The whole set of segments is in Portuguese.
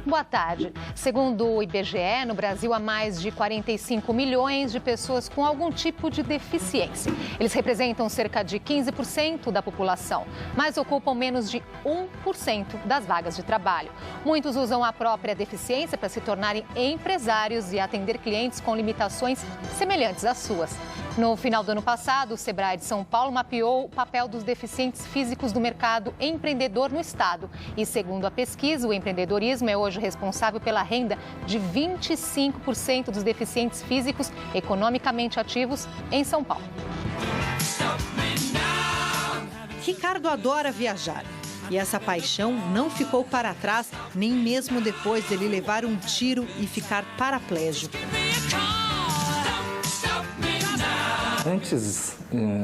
Boa tarde. Segundo o IBGE, no Brasil há mais de 45 milhões de pessoas com algum tipo de deficiência. Eles representam cerca de 15% da população, mas ocupam menos de 1% das vagas de trabalho. Muitos usam a própria deficiência para se tornarem empresários e atender clientes com limitações semelhantes às suas. No final do ano passado, o Sebrae de São Paulo mapeou o papel dos deficientes físicos do mercado empreendedor no estado. E, segundo a pesquisa, o empreendedorismo é hoje responsável pela renda de 25% dos deficientes físicos economicamente ativos em São Paulo. Ricardo adora viajar. E essa paixão não ficou para trás, nem mesmo depois dele levar um tiro e ficar paraplégico. Antes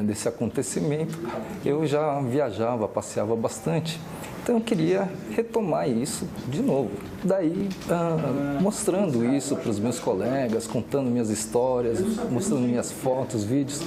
desse acontecimento, eu já viajava, passeava bastante. Então eu queria retomar isso de novo. Daí, mostrando isso para os meus colegas, contando minhas histórias, mostrando minhas fotos, vídeos,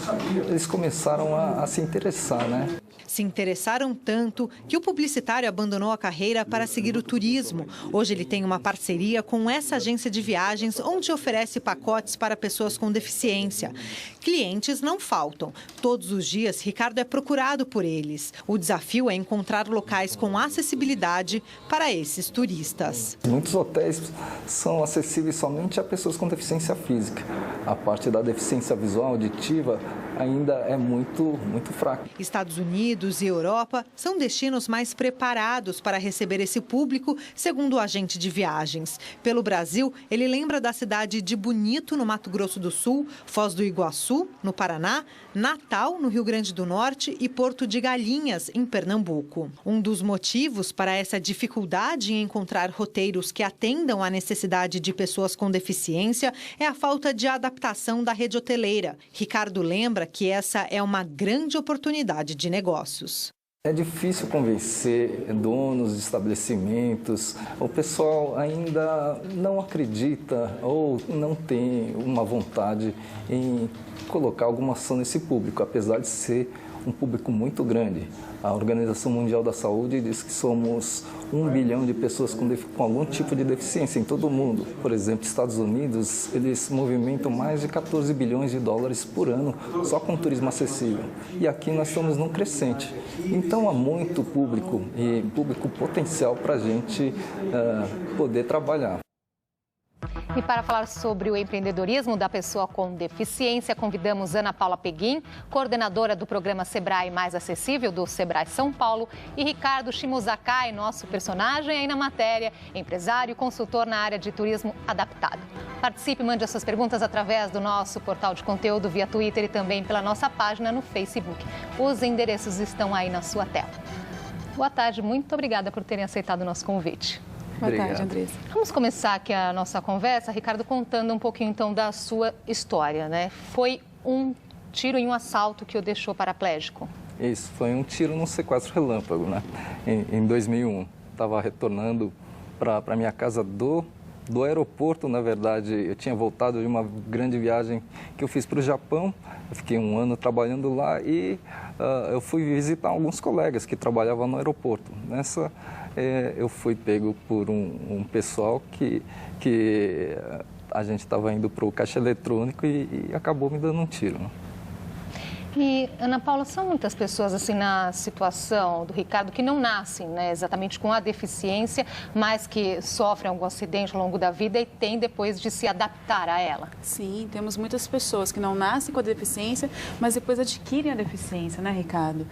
eles começaram a se interessar, né? Se interessaram tanto que o publicitário abandonou a carreira para seguir o turismo. Hoje ele tem uma parceria com essa agência de viagens, onde oferece pacotes para pessoas com deficiência. Clientes não faltam. Todos os dias, Ricardo é procurado por eles. O desafio é encontrar locais com acessibilidade para esses turistas. Muitos hotéis são acessíveis somente a pessoas com deficiência física. A parte da deficiência visual, auditiva, ainda é muito fraca. Estados Unidos e Europa são destinos mais preparados para receber esse público, segundo o agente de viagens. Pelo Brasil, ele lembra da cidade de Bonito, no Mato Grosso do Sul, Foz do Iguaçu, no Paraná, Natal, no Rio Grande do Norte e Porto de Galinhas, em Pernambuco. Um dos motivos para essa dificuldade em encontrar roteiros que atendam à necessidade de pessoas com deficiência é a falta de adaptação da rede hoteleira. Ricardo lembra que essa é uma grande oportunidade de negócios. É difícil convencer donos de estabelecimentos. O pessoal ainda não acredita ou não tem uma vontade em colocar alguma ação nesse público, apesar de ser um público muito grande. A Organização Mundial da Saúde diz que somos 1 bilhão de pessoas com algum tipo de deficiência em todo o mundo. Por exemplo, Estados Unidos, eles movimentam mais de 14 bilhões de dólares por ano só com turismo acessível. E aqui nós estamos num crescente. Então há muito público e público potencial para a gente poder trabalhar. E para falar sobre o empreendedorismo da pessoa com deficiência, convidamos Ana Paula Peguim, coordenadora do programa Sebrae Mais Acessível do Sebrae São Paulo, e Ricardo Shimozakai, nosso personagem aí na matéria, empresário e consultor na área de turismo adaptado. Participe e mande as suas perguntas através do nosso portal de conteúdo via Twitter e também pela nossa página no Facebook. Os endereços estão aí na sua tela. Boa tarde, muito obrigada por terem aceitado o nosso convite. Boa tarde, Andressa. Vamos começar aqui a nossa conversa, Ricardo, contando um pouquinho então da sua história, né? Foi um tiro e um assalto que o deixou paraplégico? Isso, foi um tiro num sequestro relâmpago, né? Em 2001. Estava retornando para minha casa do aeroporto, na verdade. Eu tinha voltado de uma grande viagem que eu fiz para o Japão. Eu fiquei um ano trabalhando lá e eu fui visitar alguns colegas que trabalhavam no aeroporto. Nessa, eu fui pego por um pessoal que a gente estava indo para o caixa eletrônico e acabou me dando um tiro. E, Ana Paula, são muitas pessoas assim na situação do Ricardo que não nascem, né, exatamente com a deficiência, mas que sofrem algum acidente ao longo da vida e têm depois de se adaptar a ela. Sim, temos muitas pessoas que não nascem com a deficiência, mas depois adquirem a deficiência, né, Ricardo?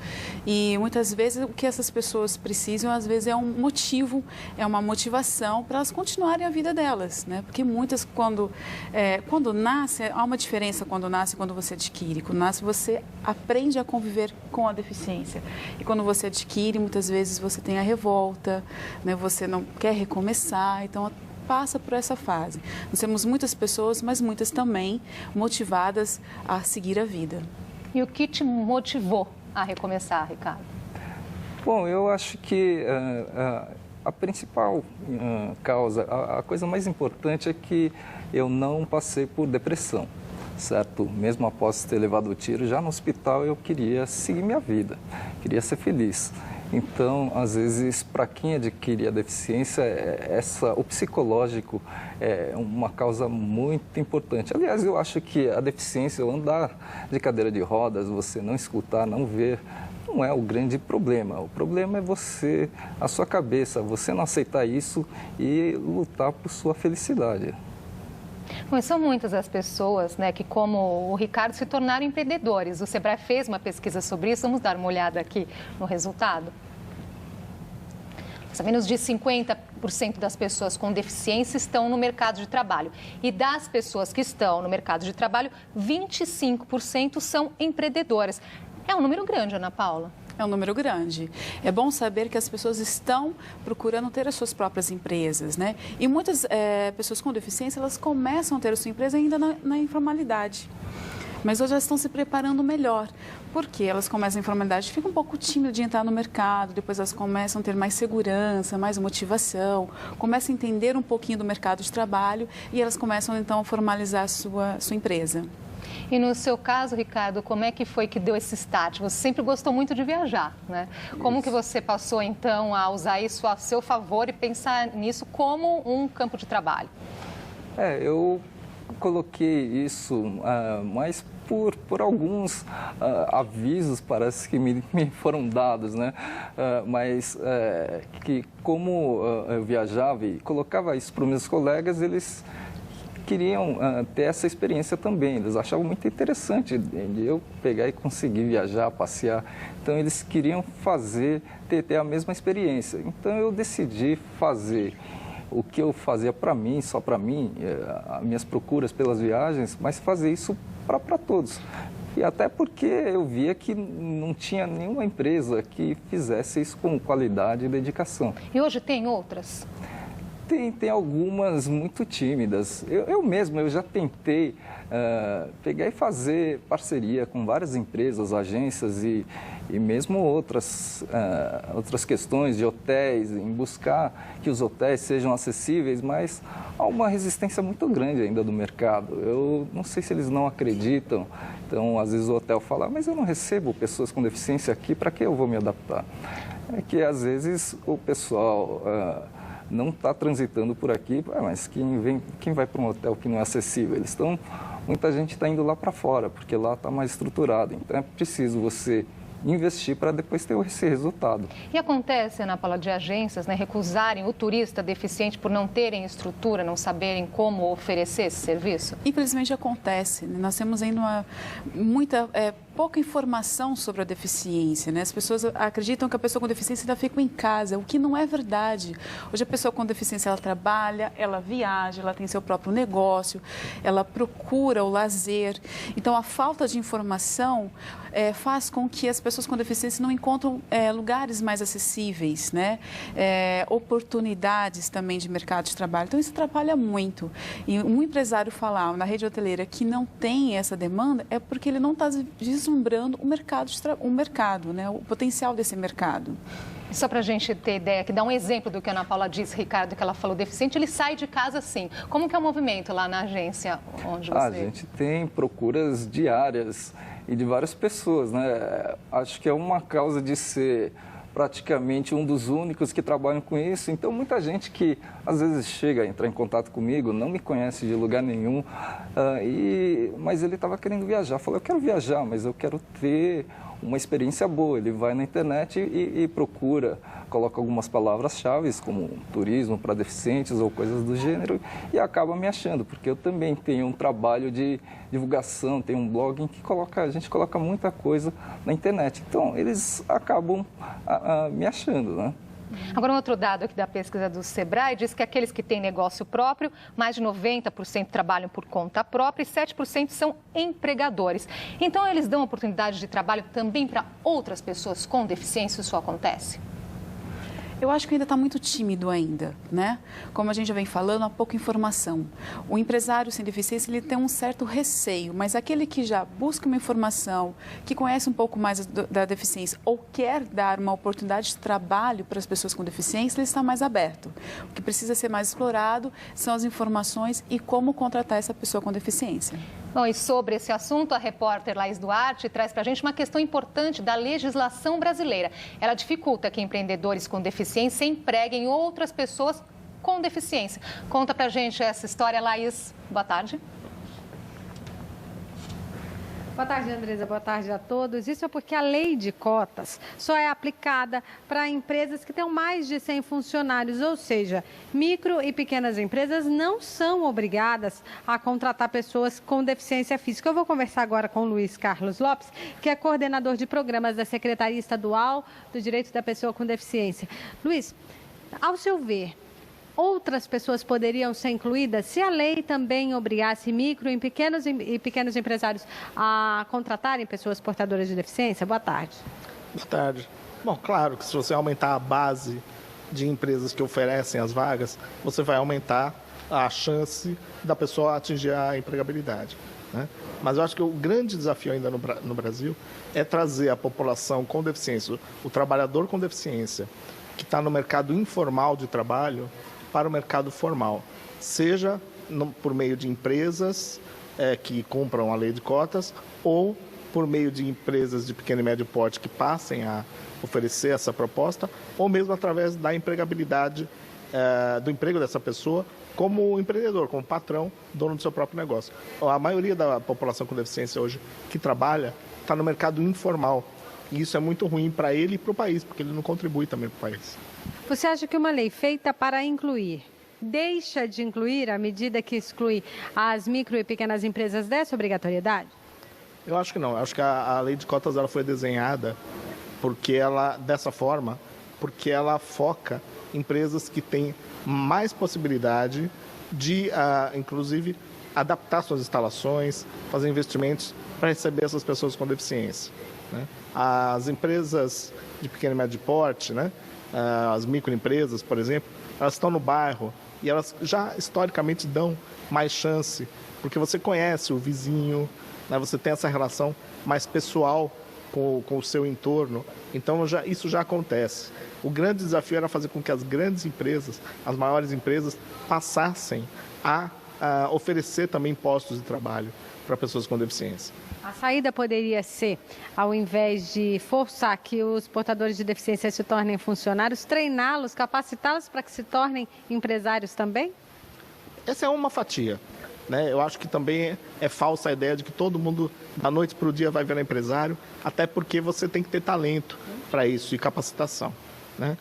E muitas vezes o que essas pessoas precisam, às vezes, é um motivo, é uma motivação para elas continuarem a vida delas, né? Porque muitas, quando nasce, há uma diferença quando nasce e quando você adquire. Quando nasce, você aprende a conviver com a deficiência. E quando você adquire, muitas vezes você tem a revolta, né? Você não quer recomeçar, então passa por essa fase. Nós temos muitas pessoas, mas muitas também motivadas a seguir a vida. E o que te motivou a recomeçar, Ricardo? Bom, eu acho que a principal causa, a coisa mais importante é que eu não passei por depressão. Certo? Mesmo após ter levado o tiro, já no hospital eu queria seguir minha vida, queria ser feliz. Então, às vezes, para quem adquire a deficiência, o psicológico é uma causa muito importante. Aliás, eu acho que a deficiência, o andar de cadeira de rodas, você não escutar, não ver, não é o grande problema. O problema é você, a sua cabeça, você não aceitar isso e lutar por sua felicidade. Bom, são muitas as pessoas, né, que, como o Ricardo, se tornaram empreendedores. O Sebrae fez uma pesquisa sobre isso. Vamos dar uma olhada aqui no resultado. Menos de 50% das pessoas com deficiência estão no mercado de trabalho. E das pessoas que estão no mercado de trabalho, 25% são empreendedoras. É um número grande, Ana Paula. É um número grande. É bom saber que as pessoas estão procurando ter as suas próprias empresas, né? E muitas pessoas com deficiência, elas começam a ter a sua empresa ainda na informalidade. Mas hoje elas estão se preparando melhor, porque elas começam a informalidade, ficam um pouco tímidas de entrar no mercado, depois elas começam a ter mais segurança, mais motivação, começam a entender um pouquinho do mercado de trabalho e elas começam então a formalizar a sua empresa. E no seu caso, Ricardo, como é que foi que deu esse start? Você sempre gostou muito de viajar, né? Como que você passou, então, a usar isso a seu favor e pensar nisso como um campo de trabalho? Eu coloquei isso mais por alguns avisos, parece que me foram dados, né? Mas que como eu viajava e colocava isso para os meus colegas, eles queriam ter essa experiência também. Eles achavam muito interessante de eu pegar e conseguir viajar, passear. Então, eles queriam ter a mesma experiência. Então, eu decidi fazer o que eu fazia para mim, só para mim, as minhas procuras pelas viagens, mas fazer isso para todos. E até porque eu via que não tinha nenhuma empresa que fizesse isso com qualidade e dedicação. E hoje tem outras? Tem algumas muito tímidas. Eu já tentei pegar e fazer parceria com várias empresas, agências e mesmo outras questões de hotéis, em buscar que os hotéis sejam acessíveis, mas há uma resistência muito grande ainda do mercado. Eu não sei se eles não acreditam. Então, às vezes o hotel fala, mas eu não recebo pessoas com deficiência aqui, para que eu vou me adaptar? É que às vezes o pessoal não está transitando por aqui, mas quem vai para um hotel que não é acessível? Muita gente está indo lá para fora, porque lá está mais estruturado. Então é preciso você investir para depois ter esse resultado. E acontece, Ana Paula, de agências, né, recusarem o turista deficiente por não terem estrutura, não saberem como oferecer esse serviço? Infelizmente acontece, né? Nós temos ainda pouca informação sobre a deficiência, né? As pessoas acreditam que a pessoa com deficiência ainda fica em casa, o que não é verdade. Hoje a pessoa com deficiência, ela trabalha, ela viaja, ela tem seu próprio negócio, ela procura o lazer. Então, a falta de informação faz com que as pessoas com deficiência não encontram lugares mais acessíveis, né? Oportunidades também de mercado de trabalho. Então, isso atrapalha muito. E um empresário falar na rede hoteleira que não tem essa demanda é porque ele não está vislumbrando o mercado, né? O potencial desse mercado. Só para a gente ter ideia, que dá um exemplo do que a Ana Paula disse, Ricardo, que ela falou deficiente, ele sai de casa assim. Como que é o movimento lá na agência onde você... A gente tem procuras diárias e de várias pessoas, né? Acho que é uma causa de ser praticamente um dos únicos que trabalham com isso. Então, muita gente que às vezes chega a entrar em contato comigo, não me conhece de lugar nenhum, mas ele estava querendo viajar. Falou, eu quero viajar, mas eu quero ter uma experiência boa. Ele vai na internet e procura, coloca algumas palavras-chave, como turismo para deficientes ou coisas do gênero, e acaba me achando, porque eu também tenho um trabalho de divulgação, tenho um blog em que a gente coloca muita coisa na internet. Então, eles acabam me achando, né? Agora, um outro dado aqui da pesquisa do Sebrae diz que aqueles que têm negócio próprio, mais de 90% trabalham por conta própria e 7% são empregadores. Então, eles dão oportunidade de trabalho também para outras pessoas com deficiência? Isso acontece? Eu acho que ainda está muito tímido ainda, né? Como a gente já vem falando, há pouca informação. O empresário sem deficiência, ele tem um certo receio, mas aquele que já busca uma informação, que conhece um pouco mais da deficiência ou quer dar uma oportunidade de trabalho para as pessoas com deficiência, ele está mais aberto. O que precisa ser mais explorado são as informações e como contratar essa pessoa com deficiência. Bom, e sobre esse assunto, a repórter Laís Duarte traz para a gente uma questão importante da legislação brasileira. Ela dificulta que empreendedores com deficiência empreguem outras pessoas com deficiência. Conta para a gente essa história, Laís. Boa tarde. Boa tarde, Andresa. Boa tarde a todos. Isso é porque a lei de cotas só é aplicada para empresas que tenham mais de 100 funcionários, ou seja, micro e pequenas empresas não são obrigadas a contratar pessoas com deficiência física. Eu vou conversar agora com o Luiz Carlos Lopes, que é coordenador de programas da Secretaria Estadual do Direito da Pessoa com Deficiência. Luiz, ao seu ver, outras pessoas poderiam ser incluídas se a lei também obrigasse micro e pequenos empresários a contratarem pessoas portadoras de deficiência? Boa tarde. Boa tarde. Bom, claro que se você aumentar a base de empresas que oferecem as vagas, você vai aumentar a chance da pessoa atingir a empregabilidade, né? Mas eu acho que o grande desafio ainda no Brasil é trazer a população com deficiência, o trabalhador com deficiência, que está no mercado informal de trabalho, para o mercado formal, seja por meio de empresas que cumpram a lei de cotas ou por meio de empresas de pequeno e médio porte que passem a oferecer essa proposta, ou mesmo através da empregabilidade do emprego dessa pessoa como empreendedor, como patrão, dono do seu próprio negócio. A maioria da população com deficiência hoje que trabalha está no mercado informal, e isso é muito ruim para ele e para o país, porque ele não contribui também para o país. Você acha que uma lei feita para incluir deixa de incluir à medida que exclui as micro e pequenas empresas dessa obrigatoriedade? Eu acho que não. Eu acho que a lei de cotas ela foi desenhada dessa forma, porque ela foca em empresas que têm mais possibilidade de, inclusive, adaptar suas instalações, fazer investimentos para receber essas pessoas com deficiência, né? As empresas de pequeno e médio porte, né? As microempresas, por exemplo, elas estão no bairro e elas já historicamente dão mais chance, porque você conhece o vizinho, né? Você tem essa relação mais pessoal com o seu entorno, então isso já acontece. O grande desafio era fazer com que as grandes empresas, as maiores empresas, passassem a oferecer também postos de trabalho para pessoas com deficiência. A saída poderia ser, ao invés de forçar que os portadores de deficiência se tornem funcionários, treiná-los, capacitá-los para que se tornem empresários também? Essa é uma fatia, né? Eu acho que também é falsa a ideia de que todo mundo, da noite para o dia, vai virar empresário, até porque você tem que ter talento para isso e capacitação, né?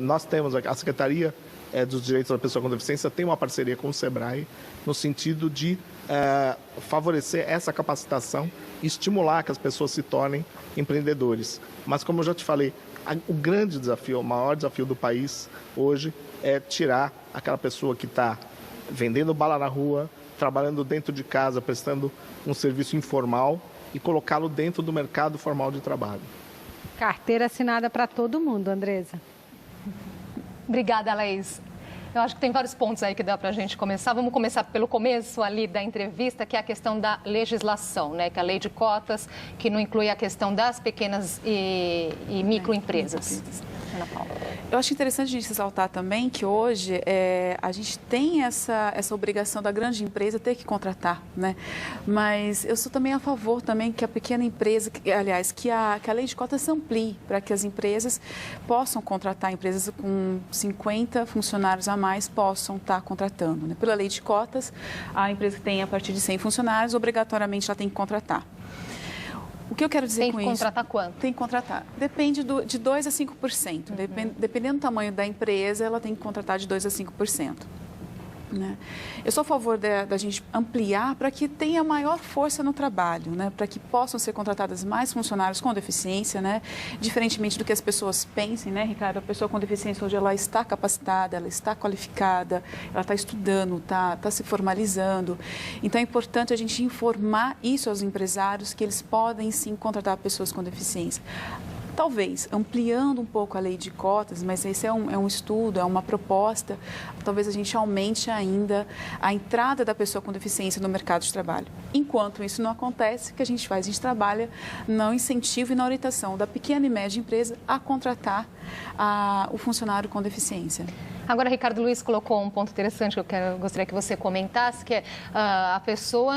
Nós temos a Secretaria dos Direitos da Pessoa com Deficiência tem uma parceria com o SEBRAE no sentido de favorecer essa capacitação e estimular que as pessoas se tornem empreendedores. Mas, como eu já te falei, o grande desafio, o maior desafio do país hoje é tirar aquela pessoa que está vendendo bala na rua, trabalhando dentro de casa, prestando um serviço informal e colocá-lo dentro do mercado formal de trabalho. Carteira assinada para todo mundo, Andresa. Obrigada, Laís. Eu acho que tem vários pontos aí que dá para a gente começar. Vamos começar pelo começo ali da entrevista, que é a questão da legislação, né? Que é a lei de cotas, que não inclui a questão das pequenas e microempresas. Ana Paula. Eu acho interessante a gente ressaltar também que hoje a gente tem essa obrigação da grande empresa ter que contratar, né? Mas eu sou também a favor também que a pequena empresa, que a lei de cotas se amplie para que as empresas possam contratar, empresas com 50 funcionários a mais possam estar contratando, né? Pela lei de cotas, a empresa que tem a partir de 100 funcionários, obrigatoriamente ela tem que contratar. O que eu quero dizer com isso? Tem que contratar quanto? Tem que contratar. Depende de 2% a 5%. Dependendo do tamanho da empresa, ela tem que contratar de 2% a 5%. Né? Eu sou a favor da gente ampliar para que tenha maior força no trabalho, né? Para que possam ser contratadas mais funcionários com deficiência, né? Diferentemente do que as pessoas pensem, né, Ricardo? A pessoa com deficiência hoje ela está capacitada, ela está qualificada, ela está estudando, está se formalizando. Então é importante a gente informar isso aos empresários que eles podem sim contratar pessoas com deficiência. Talvez, ampliando um pouco a lei de cotas, mas esse é um estudo, é uma proposta, talvez a gente aumente ainda a entrada da pessoa com deficiência no mercado de trabalho. Enquanto isso não acontece, o que a gente faz? A gente trabalha no incentivo e na orientação da pequena e média empresa a contratar o funcionário com deficiência. Agora, Ricardo Luiz colocou um ponto interessante que eu gostaria que você comentasse, que é a pessoa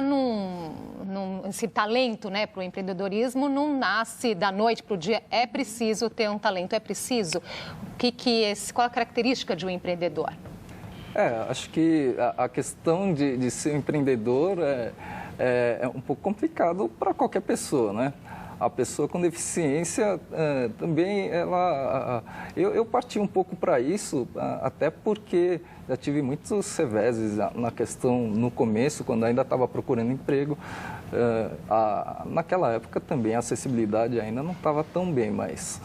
esse talento, né, para o empreendedorismo não nasce da noite para o dia. É preciso ter um talento, é preciso. Qual a característica de um empreendedor? Acho que a questão de ser empreendedor é um pouco complicado para qualquer pessoa, né? A pessoa com deficiência também, eu parti um pouco para isso, até porque já tive muitos reveses na questão, no começo, quando ainda estava procurando emprego. Naquela época também a acessibilidade ainda não estava tão bem, mas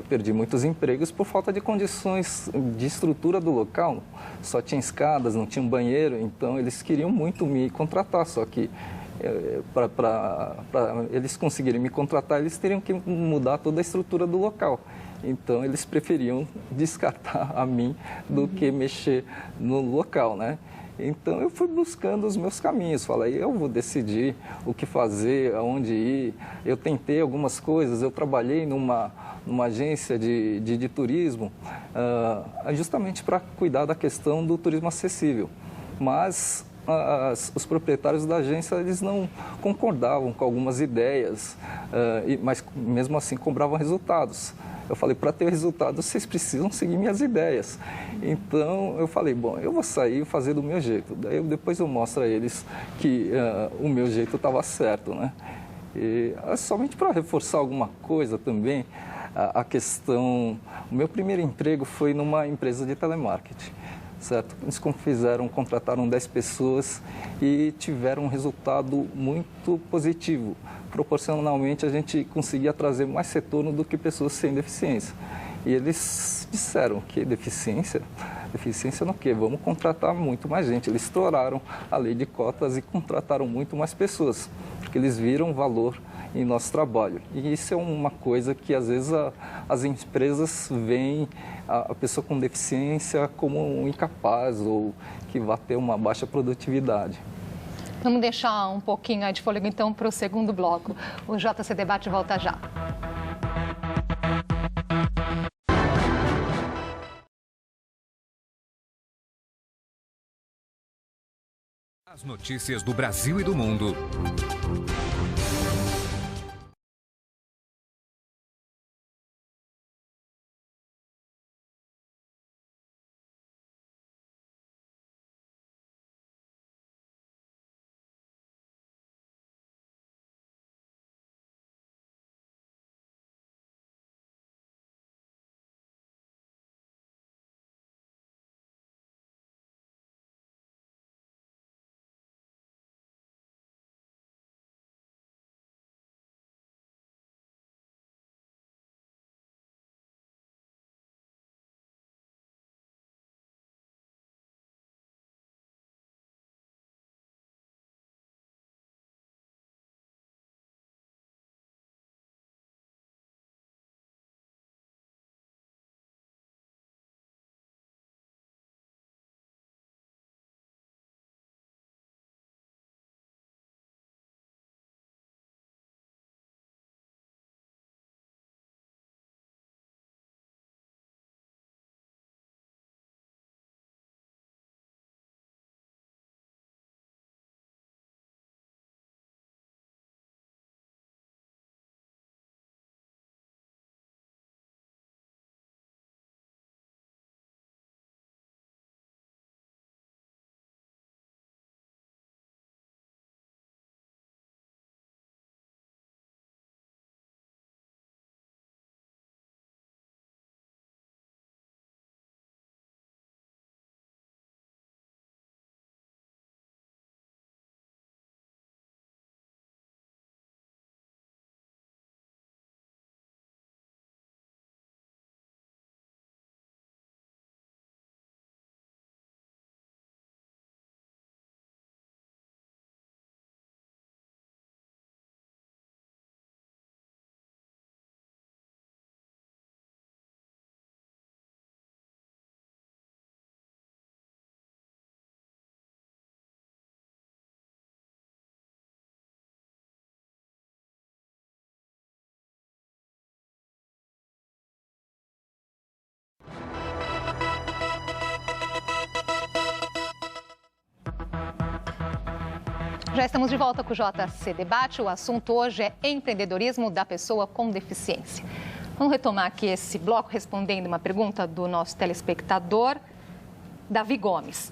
perdi muitos empregos por falta de condições de estrutura do local. Só tinha escadas, não tinha um banheiro, então eles queriam muito me contratar, só que para eles conseguirem me contratar, eles teriam que mudar toda a estrutura do local. Então, eles preferiam descartar a mim do que mexer no local, né? Então, eu fui buscando os meus caminhos. Falei, eu vou decidir o que fazer, aonde ir. Eu tentei algumas coisas, eu trabalhei numa agência de turismo, justamente para cuidar da questão do turismo acessível. Mas os proprietários da agência, eles não concordavam com algumas ideias, mas mesmo assim cobravam resultados. Eu falei, para ter resultado, vocês precisam seguir minhas ideias. Então, eu falei, bom, eu vou sair e fazer do meu jeito. Daí, depois eu mostro a eles que o meu jeito estava certo, né? E, somente para reforçar alguma coisa também, a questão... O meu primeiro emprego foi numa empresa de telemarketing. Certo? Eles contrataram 10 pessoas e tiveram um resultado muito positivo. Proporcionalmente, a gente conseguia trazer mais retorno do que pessoas sem deficiência. E eles disseram que deficiência no quê? Vamos contratar muito mais gente. Eles estouraram a lei de cotas e contrataram muito mais pessoas, porque eles viram valor em nosso trabalho. E isso é uma coisa que, às vezes, as empresas veem a pessoa com deficiência como um incapaz ou que vai ter uma baixa produtividade. Vamos deixar um pouquinho de fôlego, então, para o segundo bloco. O JC Debate volta já. As notícias do Brasil e do mundo. Já estamos de volta com o JC Debate. O assunto hoje é empreendedorismo da pessoa com deficiência. Vamos retomar aqui esse bloco respondendo uma pergunta do nosso telespectador, Davi Gomes.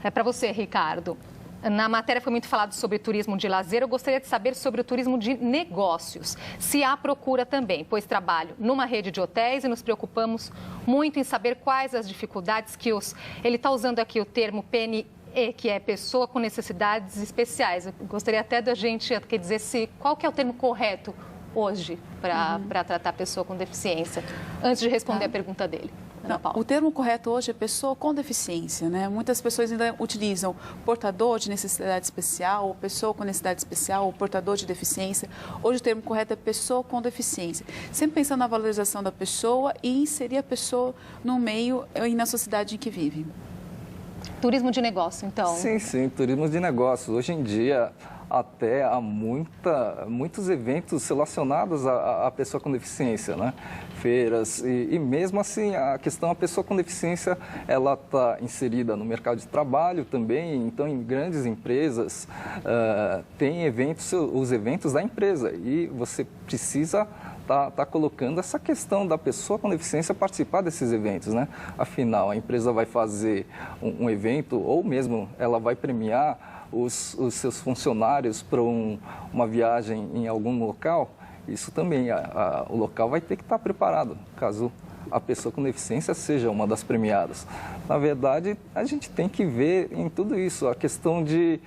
É para você, Ricardo. Na matéria foi muito falado sobre turismo de lazer. Eu gostaria de saber sobre o turismo de negócios. Se há procura também, pois trabalho numa rede de hotéis e nos preocupamos muito em saber quais as dificuldades que Ele está usando aqui o termo PNE, que é pessoa com necessidades especiais. Eu gostaria até da gente dizer qual que é o termo correto hoje para tratar a pessoa com deficiência, antes de responder a pergunta dele. Não, o termo correto hoje é pessoa com deficiência, né? Muitas pessoas ainda utilizam portador de necessidade especial, ou pessoa com necessidade especial, ou portador de deficiência. Hoje o termo correto é pessoa com deficiência. Sempre pensando na valorização da pessoa e inserir a pessoa no meio e na sociedade em que vive. Turismo de negócio, então. Sim, turismo de negócio. Hoje em dia, até há muitos eventos relacionados à pessoa com deficiência, né? Feiras e mesmo assim a pessoa com deficiência, ela está inserida no mercado de trabalho também, então em grandes empresas tem os eventos da empresa e você precisa tá colocando essa questão da pessoa com deficiência participar desses eventos, né? Afinal, a empresa vai fazer um evento ou mesmo ela vai premiar os seus funcionários para uma viagem em algum local. Isso também, o local vai ter que estar preparado, caso a pessoa com deficiência seja uma das premiadas. Na verdade, a gente tem que ver em tudo isso, a questão de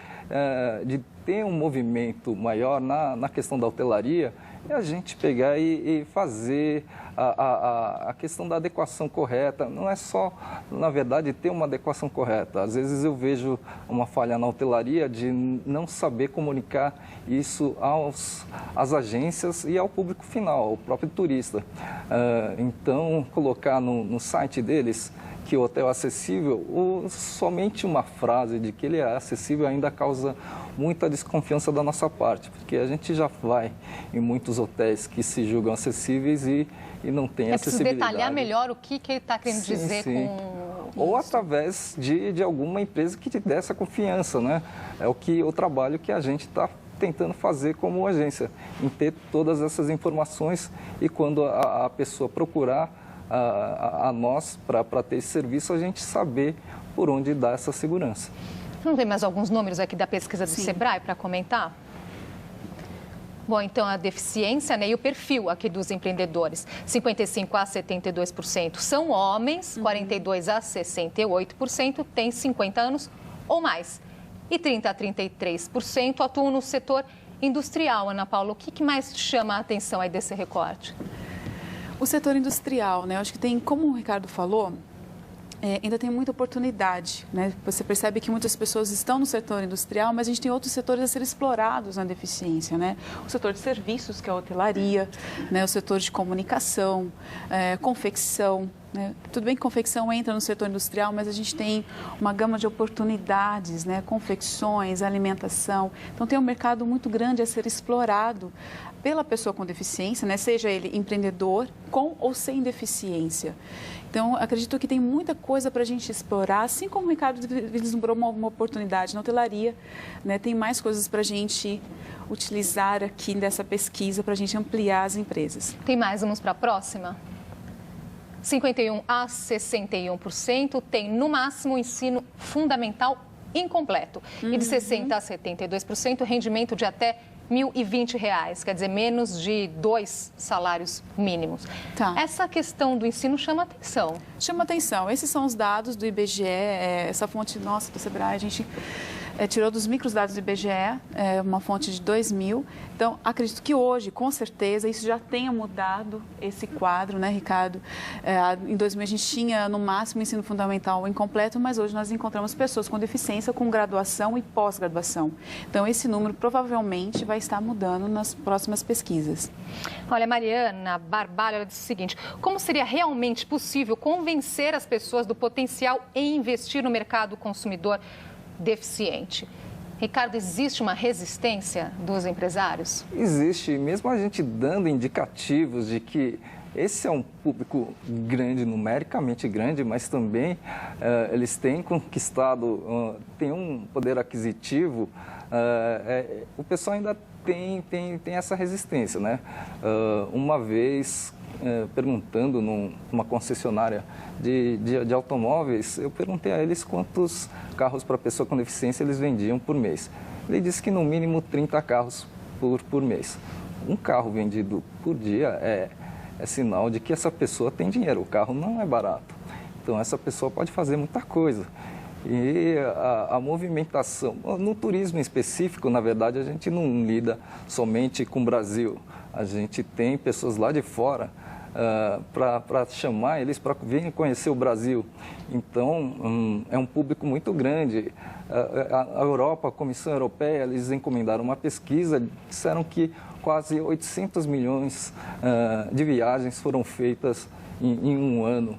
ter um movimento maior na questão da hotelaria, é a gente pegar e fazer a questão da adequação correta. Não é só, na verdade, ter uma adequação correta. Às vezes eu vejo uma falha na hotelaria de não saber comunicar isso às agências e ao público final, ao próprio turista. Então, colocar no site deles que o hotel é acessível, somente uma frase de que ele é acessível ainda causa muita desconfiança da nossa parte, porque a gente já vai em muitos hotéis que se julgam acessíveis e não tem acessibilidade. É preciso detalhar melhor o que ele está querendo dizer com ou isso. Através de alguma empresa que te dê essa confiança, né? É o trabalho que a gente está tentando fazer como agência, em ter todas essas informações e quando a pessoa procurar a nós para ter esse serviço, a gente saber por onde dar essa segurança. Não tem mais alguns números aqui da pesquisa do Sebrae para comentar? Bom, então a deficiência, né, e o perfil aqui dos empreendedores, 55% a 72% são homens, 42% a 68% têm 50 anos ou mais. E 30% a 33% atuam no setor industrial. Ana Paula, o que mais chama a atenção aí desse recorte? O setor industrial, né? Eu acho que tem, como o Ricardo falou, ainda tem muita oportunidade, né? Você percebe que muitas pessoas estão no setor industrial, mas a gente tem outros setores a serem explorados na deficiência, né? O setor de serviços, que é a hotelaria, né? O setor de comunicação, confecção, né? Tudo bem que confecção entra no setor industrial, mas a gente tem uma gama de oportunidades, né? Confecções, alimentação. Então, tem um mercado muito grande a ser explorado pela pessoa com deficiência, né? Seja ele empreendedor, com ou sem deficiência. Então, acredito que tem muita coisa para a gente explorar, assim como o Ricardo vislumbrou uma oportunidade na hotelaria, né? Tem mais coisas para a gente utilizar aqui nessa pesquisa, para a gente ampliar as empresas. Tem mais, vamos para a próxima? 51% a 61% tem, no máximo, ensino fundamental incompleto. E de 60% a 72%, rendimento de até R$1.020, quer dizer, menos de 2 salários mínimos. Tá. Essa questão do ensino chama atenção. Chama atenção. Esses são os dados do IBGE, essa fonte nossa do Sebrae, a gente tirou dos microdados do IBGE, uma fonte de 2000. Então, acredito que hoje, com certeza, isso já tenha mudado esse quadro, né, Ricardo? Em 2000 a gente tinha, no máximo, ensino fundamental incompleto, mas hoje nós encontramos pessoas com deficiência, com graduação e pós-graduação. Então, esse número provavelmente vai estar mudando nas próximas pesquisas. Olha, Mariana Barbalho, ela disse o seguinte: como seria realmente possível convencer as pessoas do potencial em investir no mercado consumidor deficiente? Ricardo, existe uma resistência dos empresários? Existe, mesmo a gente dando indicativos de que esse é um público grande, numericamente grande, mas também eles têm conquistado, têm um poder aquisitivo o pessoal ainda tem essa resistência, né? Uma vez, perguntando numa concessionária de automóveis, eu perguntei a eles quantos carros para pessoa com deficiência eles vendiam por mês. Ele disse que no mínimo 30 carros por mês. Um carro vendido por dia é sinal de que essa pessoa tem dinheiro, o carro não é barato. Então essa pessoa pode fazer muita coisa. E a movimentação, no turismo em específico, na verdade, a gente não lida somente com o Brasil. A gente tem pessoas lá de fora para chamar eles para virem conhecer o Brasil. Então, é um público muito grande. A Europa, a Comissão Europeia, eles encomendaram uma pesquisa, disseram que quase 800 milhões de viagens foram feitas em um ano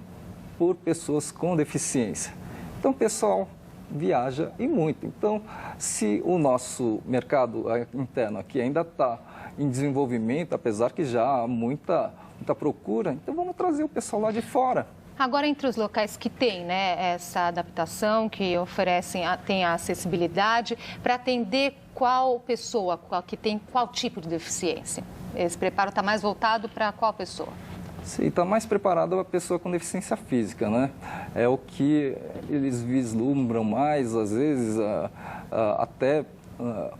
por pessoas com deficiência. Então, o pessoal viaja e muito. Então, se o nosso mercado interno aqui ainda está em desenvolvimento, apesar que já há muita procura, então vamos trazer o pessoal lá de fora. Agora, entre os locais que têm, né, essa adaptação, que oferecem, tem a acessibilidade, para atender qual pessoa, que tem qual tipo de deficiência? Esse preparo está mais voltado para qual pessoa? Sim, está mais preparado a pessoa com deficiência física, né? É o que eles vislumbram mais, às vezes, até,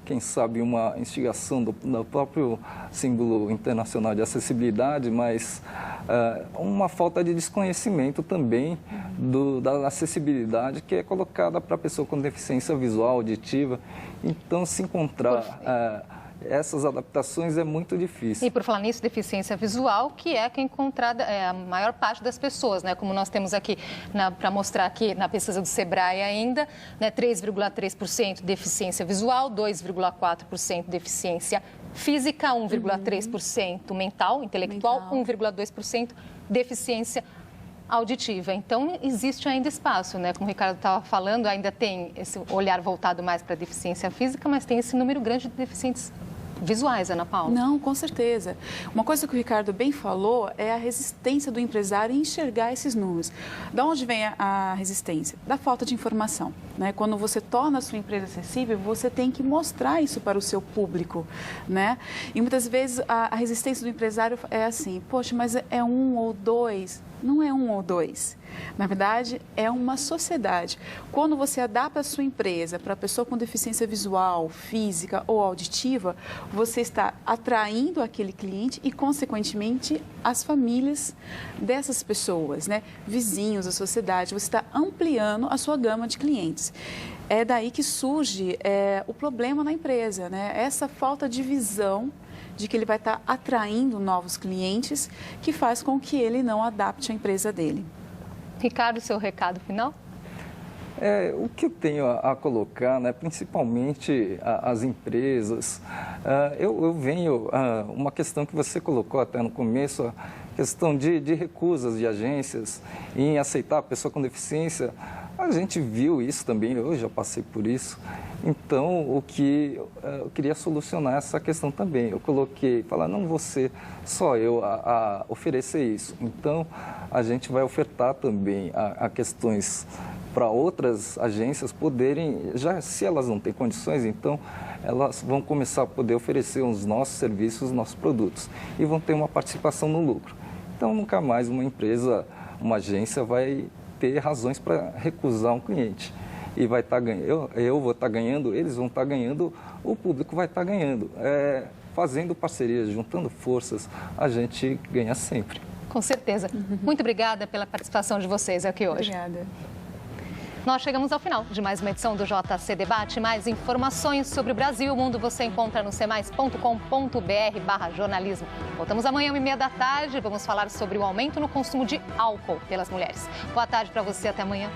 quem sabe, uma instigação do próprio símbolo internacional de acessibilidade, mas uma falta de desconhecimento também da acessibilidade que é colocada para a pessoa com deficiência visual, auditiva. Então, se encontrar essas adaptações é muito difícil. E por falar nisso, deficiência visual, que é encontrada a maior parte das pessoas, né? Como nós temos aqui, para mostrar aqui na pesquisa do Sebrae ainda, né? 3,3% deficiência visual, 2,4% deficiência física, 1,3% mental, intelectual, 1,2% deficiência auditiva. Então, existe ainda espaço, né? Como o Ricardo estava falando, ainda tem esse olhar voltado mais para a deficiência física, mas tem esse número grande de deficientes visuais, Ana Paula. Não, com certeza. Uma coisa que o Ricardo bem falou é a resistência do empresário em enxergar esses números. Da onde vem a resistência? Da falta de informação, né? Quando você torna a sua empresa acessível, você tem que mostrar isso para o seu público, né? E muitas vezes a resistência do empresário é assim, poxa, mas é 1 ou 2... Não é 1 ou 2. Na verdade, é uma sociedade. Quando você adapta a sua empresa para a pessoa com deficiência visual, física ou auditiva, você está atraindo aquele cliente e, consequentemente, as famílias dessas pessoas, né? Vizinhos, a sociedade. Você está ampliando a sua gama de clientes. É daí que surge o problema na empresa, né? Essa falta de visão de que ele vai estar atraindo novos clientes, que faz com que ele não adapte a empresa dele. Ricardo, seu recado final? O que eu tenho a colocar, né, principalmente as empresas, eu venho, uma questão que você colocou até no começo, a questão de recusas de agências em aceitar a pessoa com deficiência. A gente viu isso também, eu já passei por isso. Então, o que eu queria solucionar essa questão também. Eu coloquei, falar, não vou ser só eu a oferecer isso. Então, a gente vai ofertar também a questões para outras agências poderem, já se elas não têm condições, então elas vão começar a poder oferecer os nossos serviços, os nossos produtos e vão ter uma participação no lucro. Então, nunca mais uma empresa, uma agência vai ter razões para recusar um cliente. E vai estar ganhando, eu vou estar ganhando, eles vão estar ganhando, o público vai estar ganhando. Fazendo parcerias, juntando forças, a gente ganha sempre. Com certeza. Muito obrigada pela participação de vocês aqui hoje. Obrigada. Nós chegamos ao final de mais uma edição do JC Debate. Mais informações sobre o Brasil e o mundo você encontra no cemais.com.br/jornalismo. Voltamos amanhã, 1h30 da tarde. Vamos falar sobre o aumento no consumo de álcool pelas mulheres. Boa tarde para você, até amanhã.